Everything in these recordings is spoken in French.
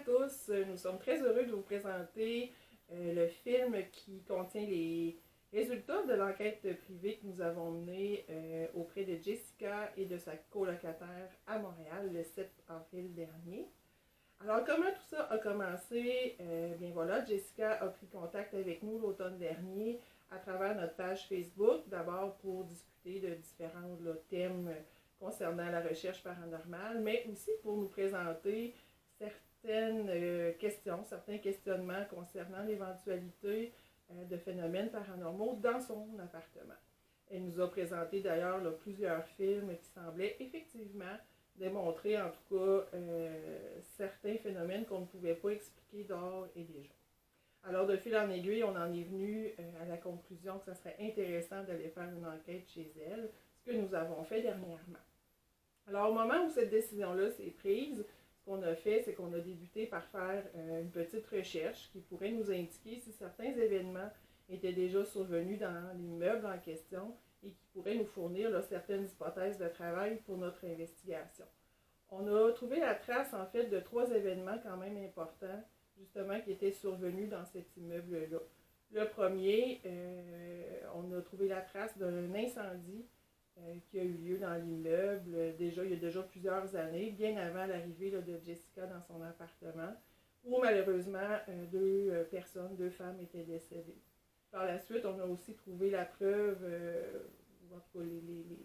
tous, nous sommes très heureux de vous présenter le film qui contient les résultats de l'enquête privée que nous avons menée auprès de Jessica et de sa colocataire à Montréal le 7 avril dernier. Alors, comment tout ça a commencé? Bien voilà, Jessica a pris contact avec nous l'automne dernier à travers notre page Facebook, d'abord pour discuter de différents thèmes concernant la recherche paranormale, mais aussi pour nous présenter certaines questions, certains questionnements concernant l'éventualité de phénomènes paranormaux dans son appartement. Elle nous a présenté d'ailleurs plusieurs films qui semblaient effectivement démontrer en tout cas certains phénomènes qu'on ne pouvait pas expliquer d'ores et déjà. Alors de fil en aiguille, on en est venu à la conclusion que ce serait intéressant d'aller faire une enquête chez elle, ce que nous avons fait dernièrement. Alors au moment où cette décision-là s'est prise, ce qu'on a fait, c'est qu'on a débuté par faire une petite recherche qui pourrait nous indiquer si certains événements étaient déjà survenus dans l'immeuble en question et qui pourraient nous fournir certaines hypothèses de travail pour notre investigation. On a trouvé la trace en fait de 3 événements quand même importants, justement, qui étaient survenus dans cet immeuble-là. Le premier, on a trouvé la trace d'un incendie qui a eu lieu dans l'immeuble il y a déjà plusieurs années, bien avant l'arrivée de Jessica dans son appartement, où malheureusement 2 femmes étaient décédées. Par la suite, on a aussi trouvé la preuve, en tout cas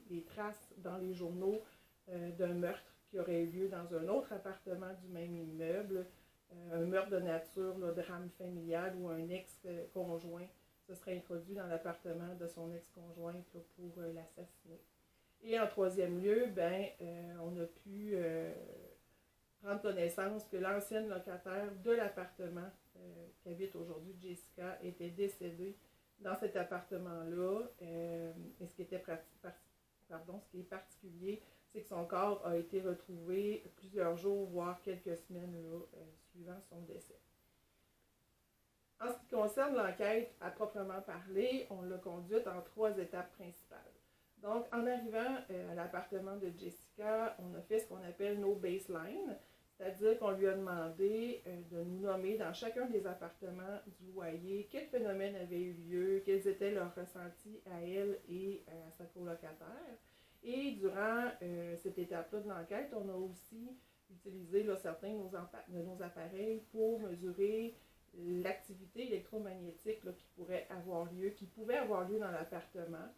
les traces dans les journaux d'un meurtre qui aurait eu lieu dans un autre appartement du même immeuble, un meurtre de nature, drame familial, où un ex-conjoint se serait introduit dans l'appartement de son ex-conjointe pour l'assassiner. Et en 3e lieu, on a pu prendre connaissance que l'ancienne locataire de l'appartement qu'habite aujourd'hui Jessica était décédée dans cet appartement-là. Et ce qui est particulier, c'est que son corps a été retrouvé plusieurs jours, voire quelques semaines suivant son décès. En ce qui concerne l'enquête à proprement parler, on l'a conduite en 3 étapes principales. Donc, en arrivant à l'appartement de Jessica, on a fait ce qu'on appelle nos baselines, c'est-à-dire qu'on lui a demandé de nous nommer dans chacun des appartements du loyer quel phénomène avait eu lieu, quels étaient leurs ressentis à elle et à sa colocataire. Et durant cette étape-là de l'enquête, on a aussi utilisé certains de nos appareils pour mesurer l'activité électromagnétique qui pouvait avoir lieu dans l'appartement.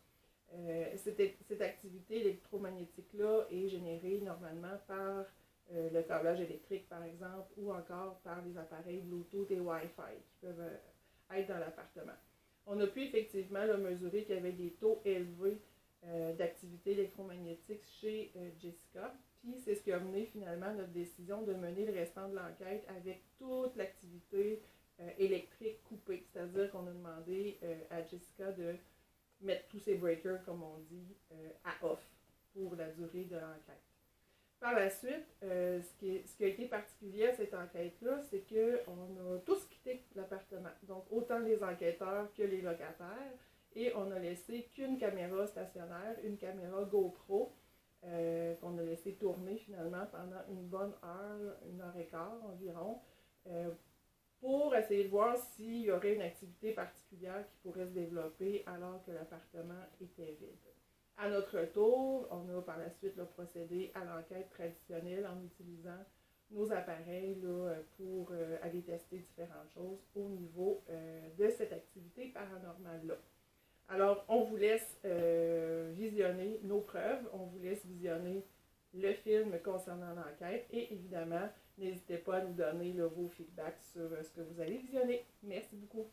Cette activité électromagnétique-là est générée normalement par le câblage électrique, par exemple, ou encore par les appareils Bluetooth et Wi-Fi qui peuvent être dans l'appartement. On a pu effectivement mesurer qu'il y avait des taux élevés d'activité électromagnétique chez Jessica. Puis c'est ce qui a mené finalement à notre décision de mener le restant de l'enquête avec toute l'activité électrique coupée. C'est-à-dire qu'on a demandé à Jessica de mettre tous ses breakers, comme on dit, à off pour la durée de l'enquête. Par la suite, ce qui a été particulier à cette enquête-là, c'est qu'on a tous quitté l'appartement. Donc, autant les enquêteurs que les locataires. Et on a laissé qu'une caméra stationnaire, une caméra GoPro, qu'on a laissé tourner finalement pendant une bonne heure, 1h15 environ, pour essayer de voir s'il y aurait une activité particulière qui pourrait se développer alors que l'appartement était vide. À notre tour, on a par la suite procédé à l'enquête traditionnelle en utilisant nos appareils pour aller tester différentes choses au niveau de cette activité paranormale-là. Alors, on vous laisse visionner nos preuves, on vous laisse visionner le film concernant l'enquête et évidemment, n'hésitez pas à nous donner vos feedbacks sur ce que vous allez visionner. Merci beaucoup.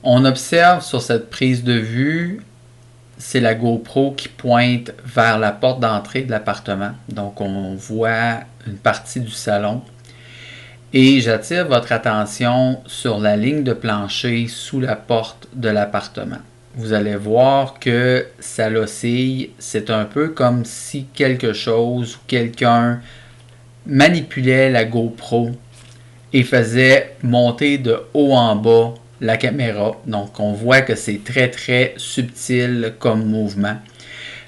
On observe sur cette prise de vue, c'est la GoPro qui pointe vers la porte d'entrée de l'appartement. Donc on voit une partie du salon. Et j'attire votre attention sur la ligne de plancher sous la porte de l'appartement. Vous allez voir que ça oscille. C'est un peu comme si quelque chose ou quelqu'un manipulait la GoPro et faisait monter de haut en bas la caméra. Donc, on voit que c'est très, très subtil comme mouvement.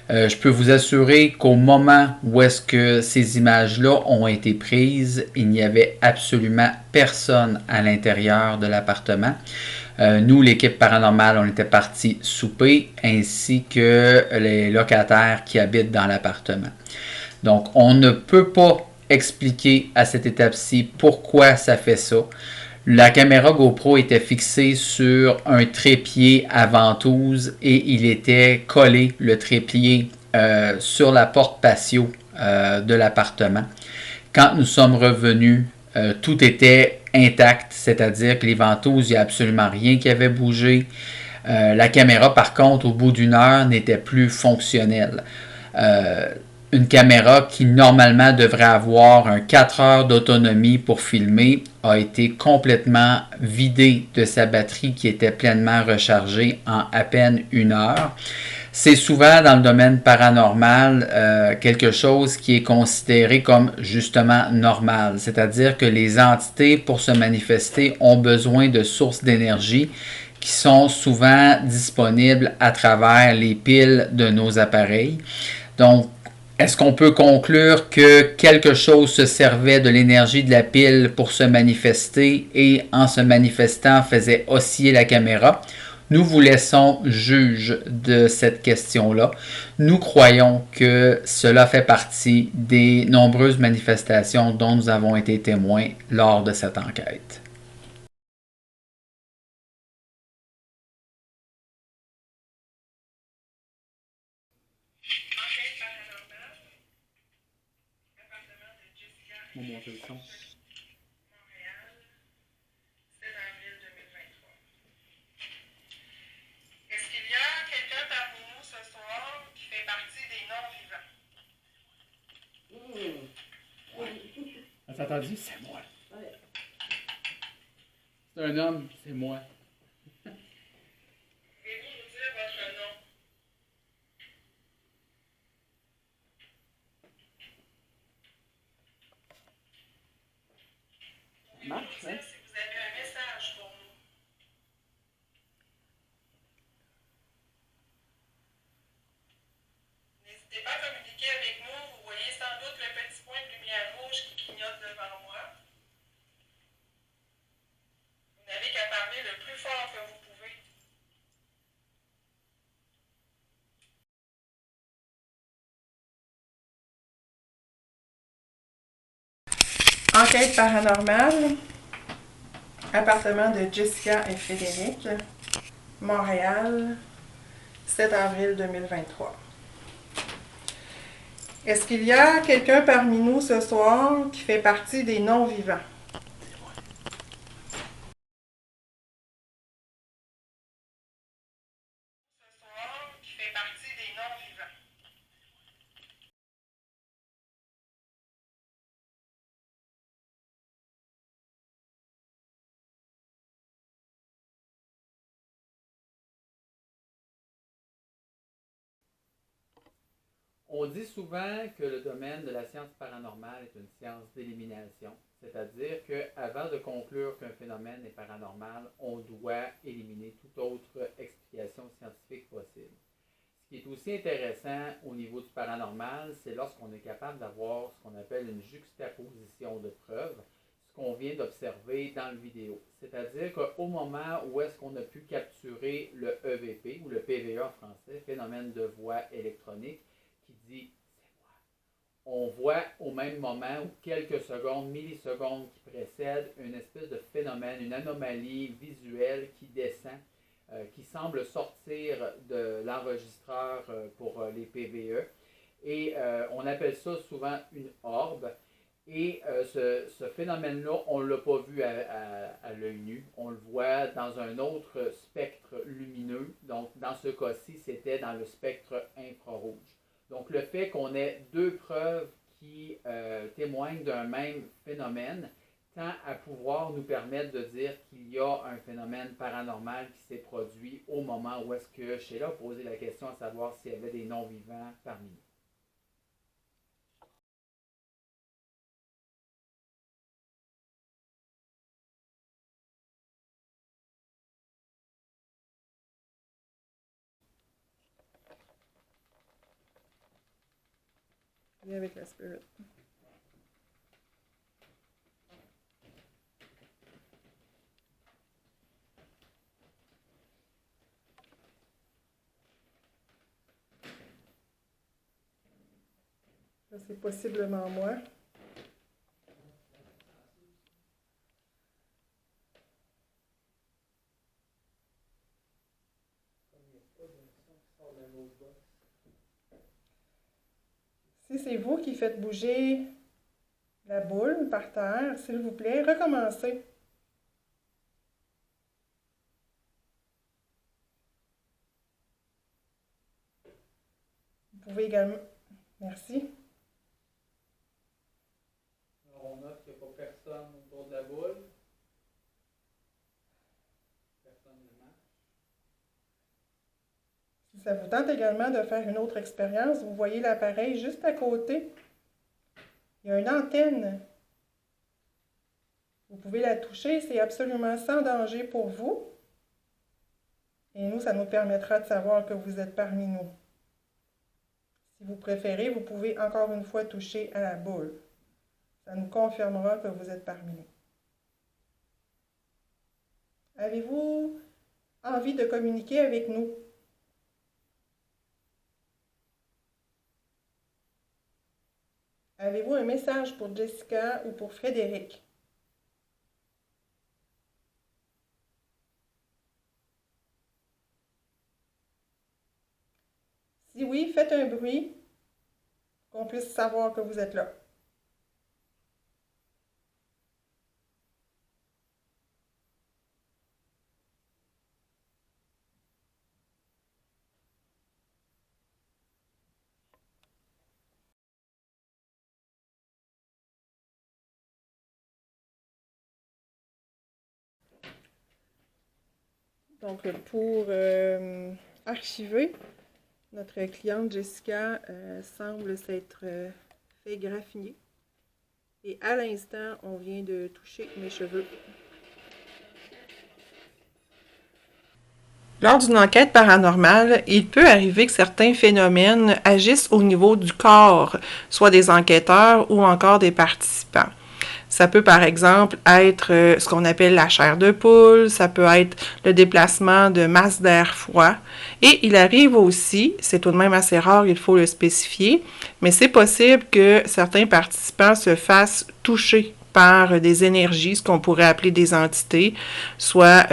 Je peux vous assurer qu'au moment où est-ce que ces images-là ont été prises, il n'y avait absolument personne à l'intérieur de l'appartement. Nous, l'équipe paranormale, on était partis souper, ainsi que les locataires qui habitent dans l'appartement. Donc, on ne peut pas expliquer à cette étape-ci pourquoi ça fait ça. La caméra GoPro était fixée sur un trépied à ventouse et il était collé, le trépied, sur la porte patio de l'appartement. Quand nous sommes revenus, tout était intact, c'est-à-dire que les ventouses, il n'y a absolument rien qui avait bougé. La caméra, par contre, au bout d'une heure, n'était plus fonctionnelle. Une caméra qui normalement devrait avoir un 4 heures d'autonomie pour filmer a été complètement vidée de sa batterie qui était pleinement rechargée en à peine une heure. C'est souvent dans le domaine paranormal quelque chose qui est considéré comme justement normal, c'est-à-dire que les entités pour se manifester ont besoin de sources d'énergie qui sont souvent disponibles à travers les piles de nos appareils. Donc, est-ce qu'on peut conclure que quelque chose se servait de l'énergie de la pile pour se manifester et en se manifestant faisait osciller la caméra? Nous vous laissons juge de cette question-là. Nous croyons que cela fait partie des nombreuses manifestations dont nous avons été témoins lors de cette enquête. Enquête paranormale, appartement de Jessica Montréal, 7 avril 2023. Est-ce qu'il y a quelqu'un parmi nous ce soir qui fait partie des non-vivants? As entendu? C'est moi. C'est un homme, c'est moi. Pouvez-vous nous dire votre nom? Pouvez-vous nous dire si vous avez un message pour nous? N'hésitez pas à communiquer avec nous. Vous voyez sans doute le petit point de lumière rouge qui clignote devant moi. Vous n'avez qu'à parler le plus fort que vous pouvez. Enquête paranormale, appartement de Jessica et Frédéric, Montréal, 7 avril 2023. Est-ce qu'il y a quelqu'un parmi nous ce soir qui fait partie des non-vivants? Ce soir qui fait partie des non-vivants. On dit souvent que le domaine de la science paranormale est une science d'élimination, c'est-à-dire qu'avant de conclure qu'un phénomène est paranormal, on doit éliminer toute autre explication scientifique possible. Ce qui est aussi intéressant au niveau du paranormal, c'est lorsqu'on est capable d'avoir ce qu'on appelle une juxtaposition de preuves, ce qu'on vient d'observer dans le vidéo. C'est-à-dire qu'au moment où est-ce qu'on a pu capturer le EVP, ou le PVE en français, phénomène de voix électronique, qui dit « c'est moi », on voit au même moment ou quelques secondes, millisecondes qui précèdent une espèce de phénomène, une anomalie visuelle qui descend, qui semble sortir de l'enregistreur pour les PVE. Et on appelle ça souvent une orbe. Et ce phénomène-là, on ne l'a pas vu à l'œil nu. On le voit dans un autre spectre lumineux. Donc, dans ce cas-ci, c'était dans le spectre infrarouge. Donc, le fait qu'on ait deux preuves qui témoignent d'un même phénomène tend à pouvoir nous permettre de dire qu'il y a un phénomène paranormal qui s'est produit au moment où est-ce que Sheila a posé la question à savoir s'il y avait des non-vivants parmi nous. Viens avec la spirit. Ça, c'est possiblement moi. Si c'est vous qui faites bouger la boule par terre, s'il vous plaît, recommencez. Vous pouvez également... Merci. Alors, on note qu'il n'y a pas personne autour de la boule. Personne ne marche. Si ça vous tente également de faire une autre expérience, vous voyez l'appareil juste à côté. Il y a une antenne. Vous pouvez la toucher, c'est absolument sans danger pour vous. Et nous, ça nous permettra de savoir que vous êtes parmi nous. Si vous préférez, vous pouvez encore une fois toucher à la boule. Ça nous confirmera que vous êtes parmi nous. Avez-vous envie de communiquer avec nous? Avez-vous un message pour Jessica ou pour Frédéric? Si oui, faites un bruit, qu'on puisse savoir que vous êtes là. Donc, pour archiver, notre cliente Jessica semble s'être fait graffiner. Et à l'instant, on vient de toucher mes cheveux. Lors d'une enquête paranormale, il peut arriver que certains phénomènes agissent au niveau du corps, soit des enquêteurs ou encore des participants. Ça peut par exemple être ce qu'on appelle la chair de poule, ça peut être le déplacement de masse d'air froid. Et il arrive aussi, c'est tout de même assez rare, il faut le spécifier, mais c'est possible que certains participants se fassent toucher par des énergies, ce qu'on pourrait appeler des entités, soit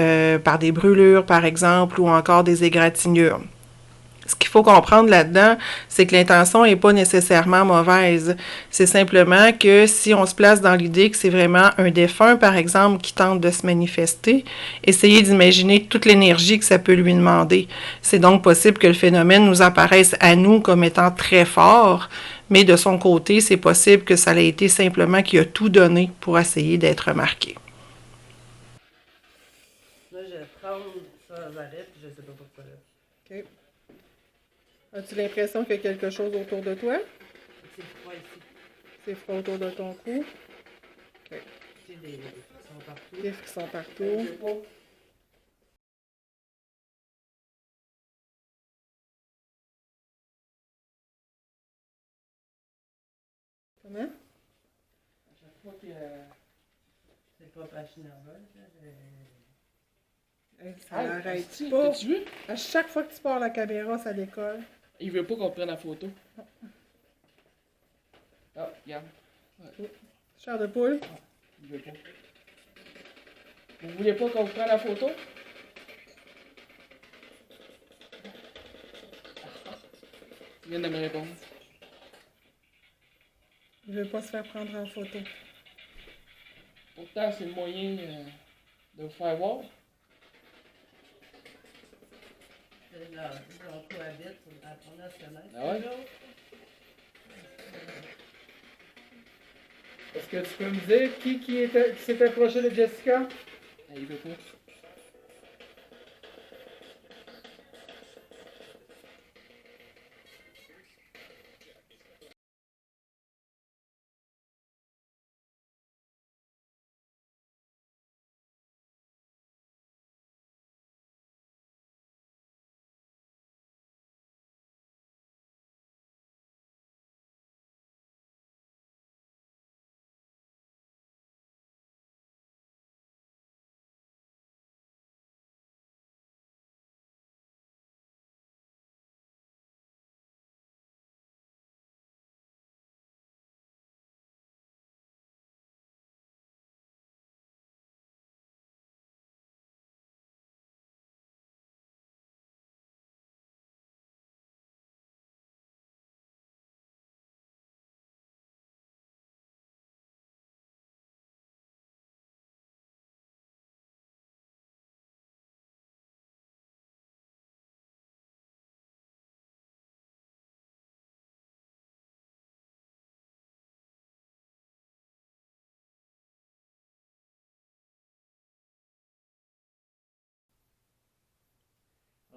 par des brûlures par exemple, ou encore des égratignures. Ce qu'il faut comprendre là-dedans, c'est que l'intention n'est pas nécessairement mauvaise. C'est simplement que si on se place dans l'idée que c'est vraiment un défunt, par exemple, qui tente de se manifester, essayez d'imaginer toute l'énergie que ça peut lui demander. C'est donc possible que le phénomène nous apparaisse à nous comme étant très fort, mais de son côté, c'est possible que ça ait été simplement qu'il a tout donné pour essayer d'être remarqué. Là, je vais prendre ça à l'arrêt, puis je sais pas pourquoi. OK. As-tu l'impression qu'il y a quelque chose autour de toi? C'est froid ici. C'est froid autour de ton cou? OK. J'ai des frissons partout. Des frissons partout. Comment? À chaque fois que c'est pas passionné nerveuse, Hey, ça n'arrête pas. T'as-tu vu? À chaque fois que tu pars la caméra, ça décolle. Il veut pas qu'on prenne la photo. Ah, regarde. Chair de poule. Il veut pas. Vous voulez pas qu'on prenne la photo? Il vient de me répondre. Il veut pas se faire prendre en photo. Pourtant, c'est le moyen de vous faire voir. on cohabite pour apprendre à se connaître. Ah ouais? Est-ce que tu peux me dire qui s'est approché de Jessica? Il veut pas.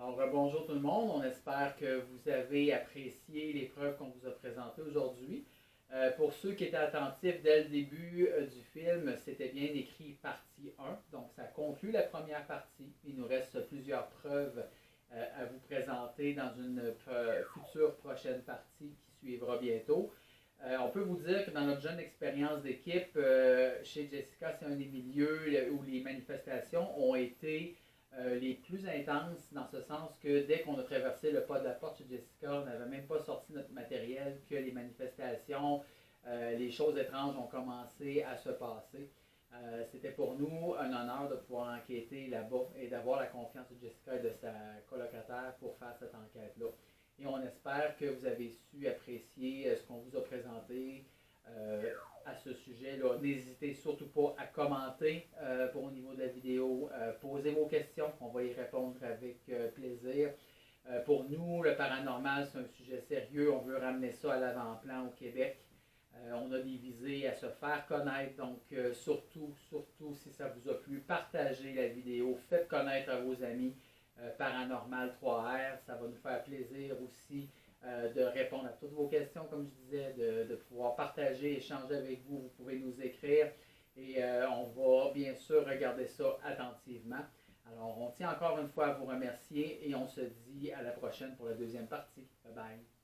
Alors, bonjour tout le monde. On espère que vous avez apprécié les preuves qu'on vous a présentées aujourd'hui. Pour ceux qui étaient attentifs dès le début du film, c'était bien écrit partie 1. Donc, ça conclut la première partie. Il nous reste plusieurs preuves à vous présenter dans une future prochaine partie qui suivra bientôt. On peut vous dire que dans notre jeune expérience d'équipe, chez Jessica, c'est un des milieux où les manifestations ont été les plus intenses, dans ce sens que dès qu'on a traversé le pas de la porte chez Jessica, on n'avait même pas sorti notre matériel, que les manifestations, les choses étranges ont commencé à se passer. C'était pour nous un honneur de pouvoir enquêter là-bas et d'avoir la confiance de Jessica et de sa colocataire pour faire cette enquête-là. Et on espère que vous avez su apprécier ce qu'on vous a présenté à ce sujet-là. N'hésitez surtout pas à commenter pour au niveau de la vidéo. Posez vos questions, on va y répondre avec plaisir. Pour nous, le paranormal, c'est un sujet sérieux. On veut ramener ça à l'avant-plan au Québec. On a des visées à se faire connaître, donc surtout si ça vous a plu, partagez la vidéo, faites connaître à vos amis Paranormal 3R, ça va nous faire plaisir aussi de répondre à toutes vos questions, comme je disais, de pouvoir partager, échanger avec vous, vous pouvez nous écrire et on va bien sûr regarder ça attentivement. Alors on tient encore une fois à vous remercier et on se dit à la prochaine pour la deuxième partie. Bye bye.